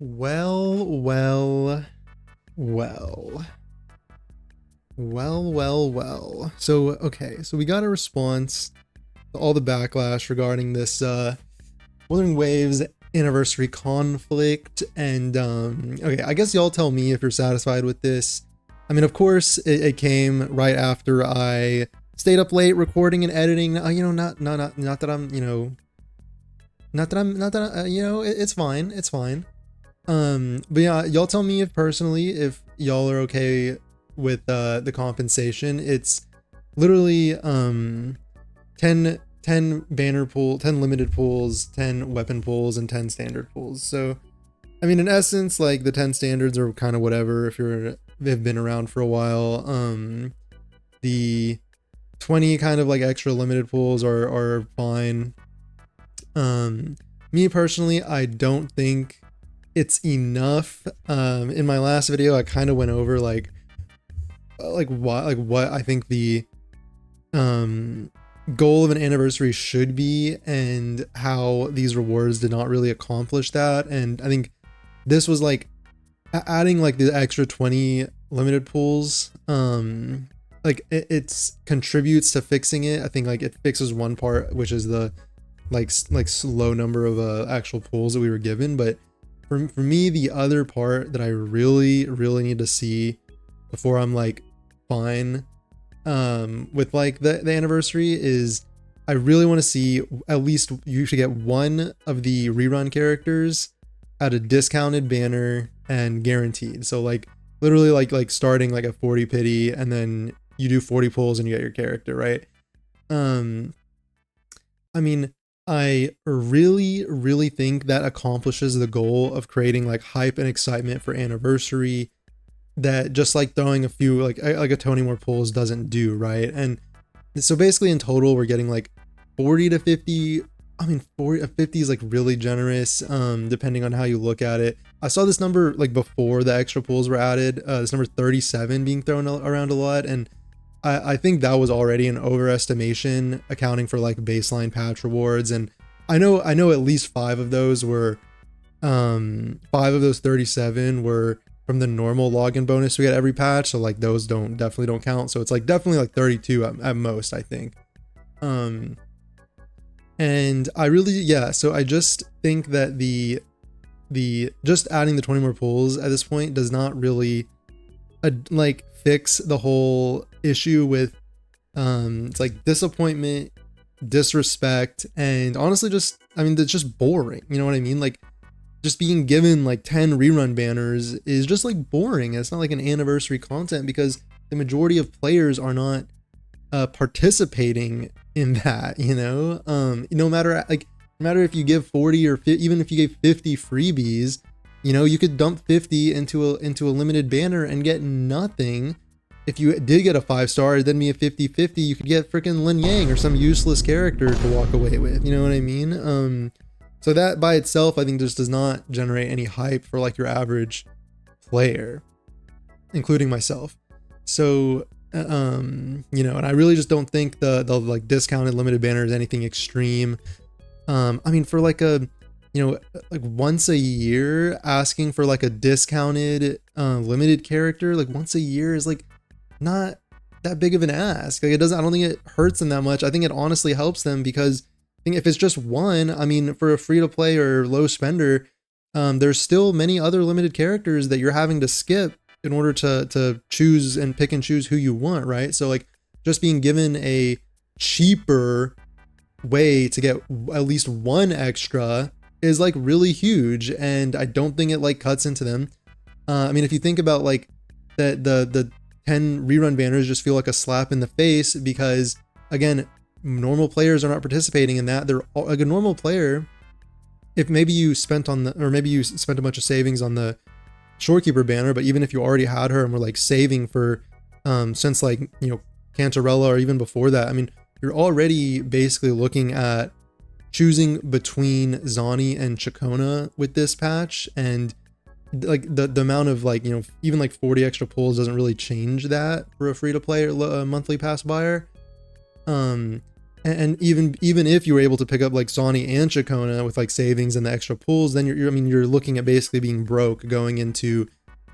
Well, well, well. So, okay, so we got a response to all the backlash regarding this Wuthering Waves anniversary conflict, and okay, I guess y'all tell me if you're satisfied with this. I mean, of course, it came right after I stayed up late recording and editing. Not that I'm, it's fine, it's fine. But yeah, y'all tell me if personally, if y'all are okay with the compensation. It's literally 10 banner pool, 10 limited pools, 10 weapon pools, and 10 standard pools. So I mean, in essence, like the 10 standards are kind of whatever if they've been around for a while. The 20 kind of like extra limited pools are fine. Me personally, I don't think it's enough. In my last video, I kind of went over like what I think the goal of an anniversary should be and how these rewards did not really accomplish that. And I think this was like adding like the extra 20 limited pools, like it's contributes to fixing it. I think like it fixes one part, which is the like slow number of actual pools that we were given. But for me, the other part that I really need to see before I'm like fine with like the anniversary is I really want to see at least you should get one of the rerun characters at a discounted banner and guaranteed. So like literally like starting like a 40 pity and then you do 40 pulls and you get your character, right? I mean, I really think that accomplishes the goal of creating like hype and excitement for anniversary that just like throwing a few like a 20 more pulls doesn't do, right? And so basically in total we're getting like 40 to 50. I mean 50 is like really generous depending on how you look at it. I saw this number like before the extra pulls were added, this number 37 being thrown around a lot, and I think that was already an overestimation accounting for like baseline patch rewards. And I know at least 5 of those were 5 of those 37 were from the normal login bonus we get every patch, so like those definitely don't count. So it's like definitely like 32 at most, I think. And I really, so I just think that the just adding the 20 more pulls at this point does not really like fix the whole issue with it's like disappointment, disrespect, and honestly just, I mean, it's just boring, you know what I mean? Like just being given like 10 rerun banners is just like boring. It's not like an anniversary content because the majority of players are not participating in that, no matter if you give 40 or 50, even if you gave 50 freebies, you could dump 50 into a limited banner and get nothing. If you did get a 5-star, it'd then be a 50-50. You could get freaking Lin Yang or some useless character to walk away with. You know what I mean? So that by itself, I think just does not generate any hype for like your average player, including myself. So, and I really just don't think the like discounted limited banner is anything extreme. I mean, for like a, like once a year asking for like a discounted limited character, like once a year is like not that big of an ask. Like I don't think it hurts them that much. I think it honestly helps them because I think if it's just one, I mean, for a free to play or low spender, there's still many other limited characters that you're having to skip in order to choose and pick and choose who you want, right? So like just being given a cheaper way to get at least one extra is like really huge, and I don't think it like cuts into them. I mean, if you think about like the 10 rerun banners just feel like a slap in the face because again, normal players are not participating in that. They're like a normal player. If maybe you spent a bunch of savings on the Shorekeeper banner, but even if you already had her and were like saving for since like Cantarella or even before that, I mean, you're already basically looking at choosing between Zani and Chacona with this patch, and like the amount of like even like 40 extra pulls doesn't really change that for a free to play or monthly pass buyer. And even if you were able to pick up like Sani and Chacona with like savings and the extra pulls, then I mean, you're looking at basically being broke going into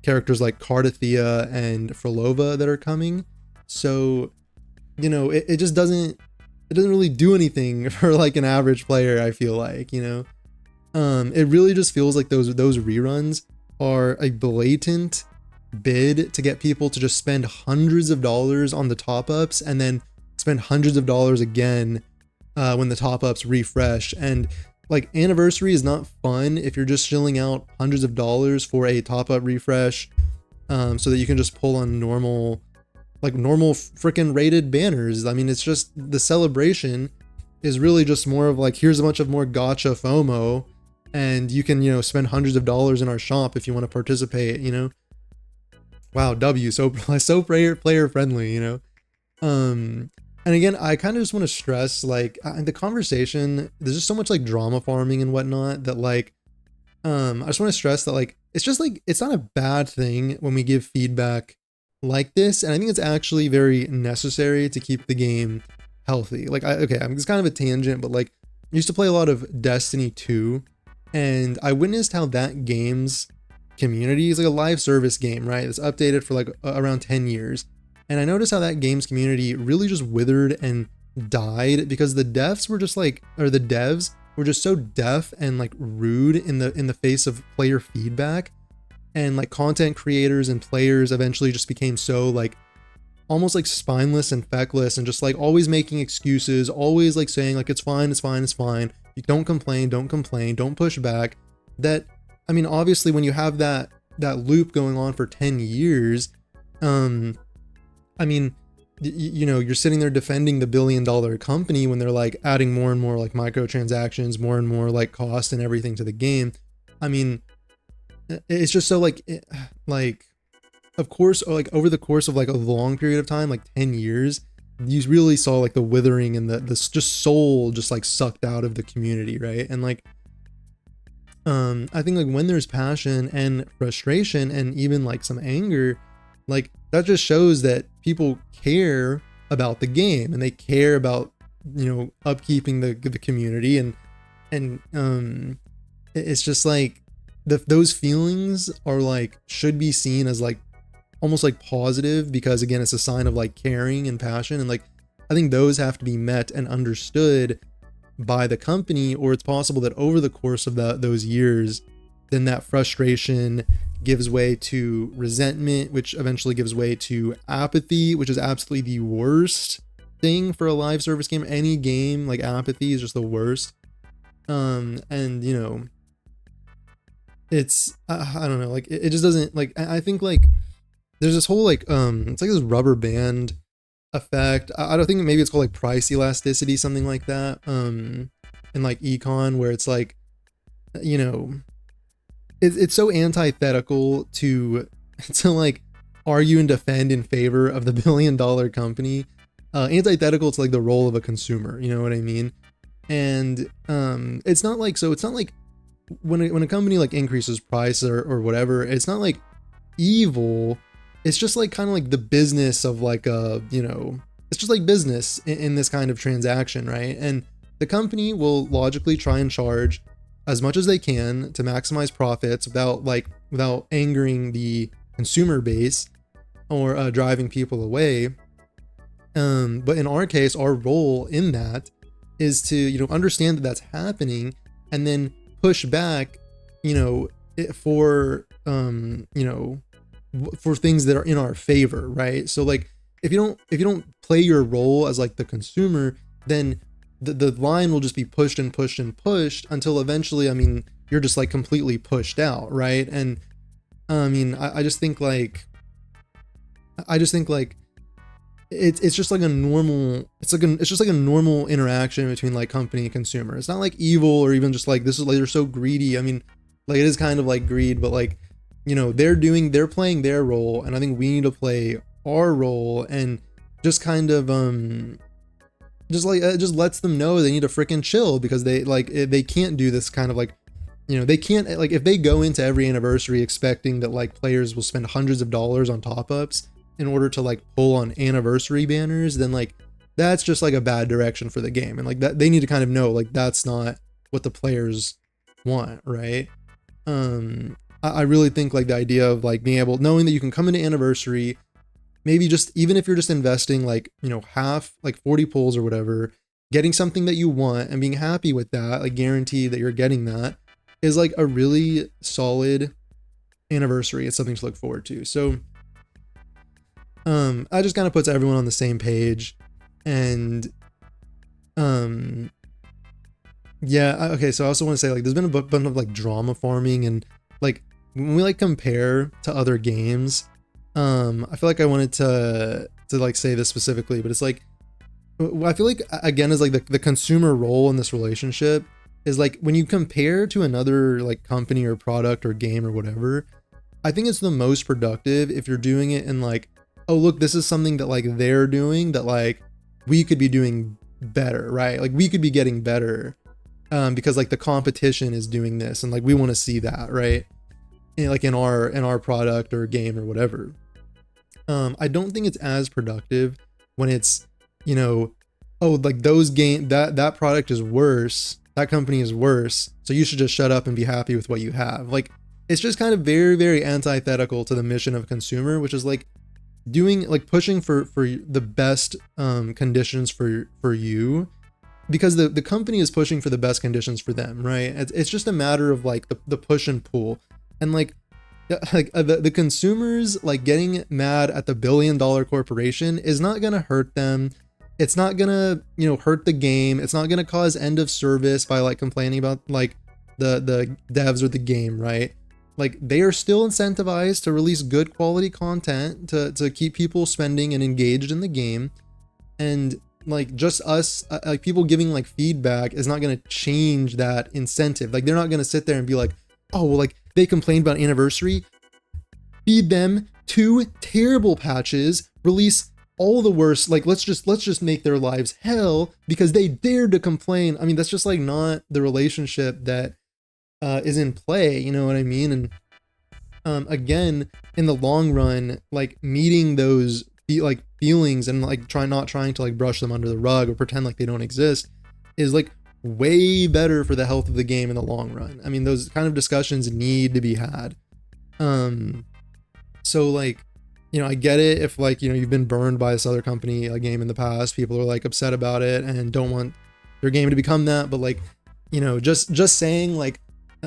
characters like Cardathea and Frolova that are coming. So, you know, it just doesn't really do anything for like an average player, I feel like, you know. It really just feels like those reruns are a blatant bid to get people to just spend hundreds of dollars on the top-ups and then spend hundreds of dollars again when the top-ups refresh. And like, Anniversary is not fun if you're just shilling out hundreds of dollars for a top-up refresh so that you can just pull on normal freaking rated banners. I mean, it's just, the celebration is really just more of like, here's a bunch of more gacha FOMO, and you can, you know, spend hundreds of dollars in our shop if you want to participate, you know. Wow, so player friendly, you know. And again, I kind of just want to stress, like, the conversation, there's just so much like drama farming and whatnot that like, I just want to stress that like, it's just like, it's not a bad thing when we give feedback like this, and I think it's actually very necessary to keep the game healthy. Like, it's kind of a tangent, but like, I used to play a lot of Destiny 2, and I witnessed how that game's community is like a live service game, right? It's updated for like around 10 years. And I noticed how that game's community really just withered and died because the devs were just like, or the devs were just so deaf and like rude in the face of player feedback. And like, content creators and players eventually just became so like almost like spineless and feckless and just like always making excuses, always like saying like, it's fine, it's fine, it's fine. You don't complain, don't push back. That, I mean, obviously when you have that loop going on for 10 years, I mean, you know, you're sitting there defending the billion-dollar company when they're like adding more and more like microtransactions, more and more like cost and everything to the game. I mean, it's just so like, of course, like over the course of like a long period of time, like 10 years, you really saw like the withering and the just soul just like sucked out of the community, right? And like, I think like when there's passion and frustration and even like some anger, like that just shows that people care about the game and they care about, you know, upkeeping the community, and it's just like those feelings are like, should be seen as like almost like positive, because again, it's a sign of like caring and passion, and like I think those have to be met and understood by the company, or it's possible that over the course of those years, then that frustration gives way to resentment, which eventually gives way to apathy, which is absolutely the worst thing for a live service game. Any game, like, apathy is just the worst. And you know, it's I don't know, like it just doesn't, like, I think like there's this whole like it's like this rubber band effect. I don't think, maybe it's called like price elasticity, something like that, in like econ, where it's like, you know, it's so antithetical to like argue and defend in favor of the billion-dollar company, antithetical to like the role of a consumer, you know what I mean? And it's not like when a company like increases price or whatever, it's not like evil. It's just like kind of like the business of like you know, it's just like business in this kind of transaction, right? And the company will logically try and charge as much as they can to maximize profits without angering the consumer base or driving people away. But in our case, our role in that is to, you know, understand that that's happening and then push back, you know, for you know, for things that are in our favor, right? So like, if you don't play your role as like the consumer, then the line will just be pushed and pushed and pushed until eventually, I mean, you're just like completely pushed out, right? And I mean, I just think like it's just like a normal, it's just like a normal interaction between like company and consumer. It's not like evil or even just like, this is like, they're so greedy. I mean, like, it is kind of like greed, but like, you know, they're playing their role, and I think we need to play our role, and just kind of just lets them know they need to freaking chill, because they can't do this kind of like, you know, they can't, like, if they go into every anniversary expecting that like players will spend hundreds of dollars on top-ups in order to like pull on anniversary banners, then like that's just like a bad direction for the game. And like that, they need to kind of know like that's not what the players want, right? I really think like the idea of like being able, knowing that you can come into Anniversary, maybe just even if you're just investing like, you know, half, like 40 pulls or whatever, getting something that you want and being happy with that, like guaranteed that you're getting that, is like a really solid Anniversary. It's something to look forward to. So I just kind of puts everyone on the same page. And yeah, okay, so I also want to say like there's been a bunch of like drama farming, and like when we like compare to other games, I feel like I wanted to like say this specifically, but it's like I feel like again is like the consumer role in this relationship is like when you compare to another like company or product or game or whatever, I think it's the most productive if you're doing it in like, oh look, this is something that like they're doing that like we could be doing better, right? Like we could be getting better because like the competition is doing this and like we want to see that, right? And like in our product or game or whatever. I don't think it's as productive when it's, you know, oh, like those game that product is worse, that company is worse, so you should just shut up and be happy with what you have. Like it's just kind of very, very antithetical to the mission of a consumer, which is like doing like pushing for the best conditions for you, because the company is pushing for the best conditions for them, right? It's just a matter of like the push and pull, and like the consumers like getting mad at the billion-dollar corporation is not gonna hurt them. It's not gonna, you know, hurt the game. It's not gonna cause end of service by like complaining about like the devs or the game, right? Like they are still incentivized to release good quality content to keep people spending and engaged in the game. And like just us, like people giving like feedback is not going to change that incentive. Like they're not going to sit there and be like, oh, well, like they complained about Anniversary, feed them 2 terrible patches, release all the worst, like let's just make their lives hell because they dared to complain. I mean, that's just like not the relationship that is in play, you know what I mean? And again, in the long run, like meeting those feelings and like not trying to like brush them under the rug or pretend like they don't exist is like way better for the health of the game in the long run. I mean, those kind of discussions need to be had. So like, you know, I get it if like, you know, you've been burned by this other company, a game in the past, people are like upset about it and don't want their game to become that. But like, you know, just saying like,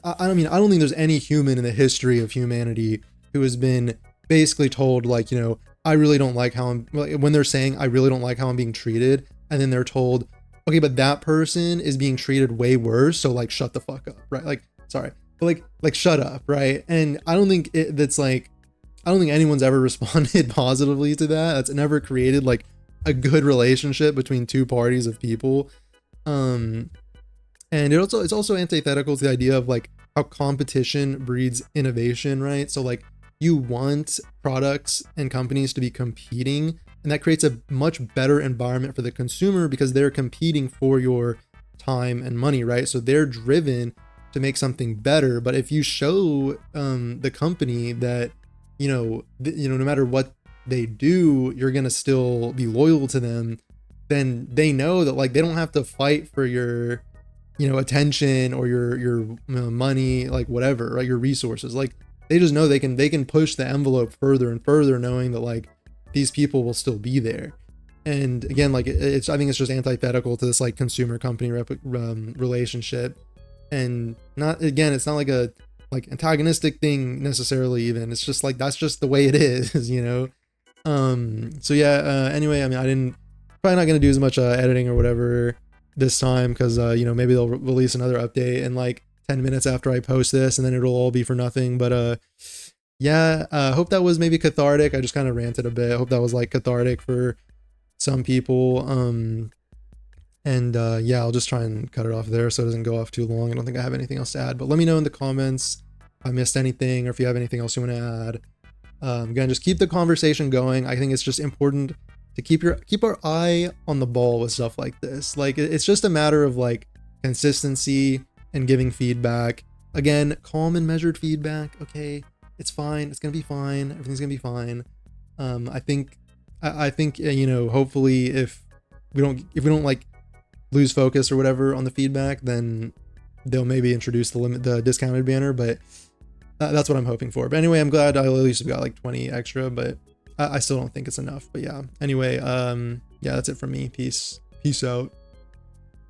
I don't think there's any human in the history of humanity who has been basically told like, you know, I really don't like how I'm, when they're saying I really don't like how I'm being treated, and then they're told, okay, but that person is being treated way worse, so like shut the fuck up, right? Like, sorry, but like shut up, right? And I don't think I don't think anyone's ever responded positively to that. That's never created like a good relationship between two parties of people. And it's also antithetical to the idea of like how competition breeds innovation, right? So like you want products and companies to be competing, and that creates a much better environment for the consumer because they're competing for your time and money, right? So they're driven to make something better. But if you show the company that, no matter what they do, you're gonna still be loyal to them, then they know that like they don't have to fight for your attention or your money, like whatever, right? Your resources. Like they just know they can push the envelope further and further, knowing that like these people will still be there. And again, like I think it's just antithetical to this like consumer company relationship. And it's not like a like antagonistic thing necessarily even. It's just like that's just the way it is, so yeah, anyway, I mean, probably not gonna do as much editing or whatever this time because maybe they'll release another update in like 10 minutes after I post this, and then it'll all be for nothing. But hope that was maybe cathartic. I just kind of ranted a bit. I hope that was like cathartic for some people. I'll just try and cut it off there so it doesn't go off too long. I don't think I have anything else to add, but let me know in the comments if I missed anything or if you have anything else you want to add. Again, just keep the conversation going. I think it's just important to keep our eye on the ball with stuff like this. Like it's just a matter of like consistency and giving feedback. Again, calm and measured feedback. Okay, it's fine. It's gonna be fine. Everything's gonna be fine. I think hopefully if if we don't like lose focus or whatever on the feedback, then they'll maybe introduce the discounted banner, but that's what I'm hoping for. But anyway, I'm glad I at least got like 20 extra, but I still don't think it's enough. But yeah, anyway, yeah, that's it from me. Peace out.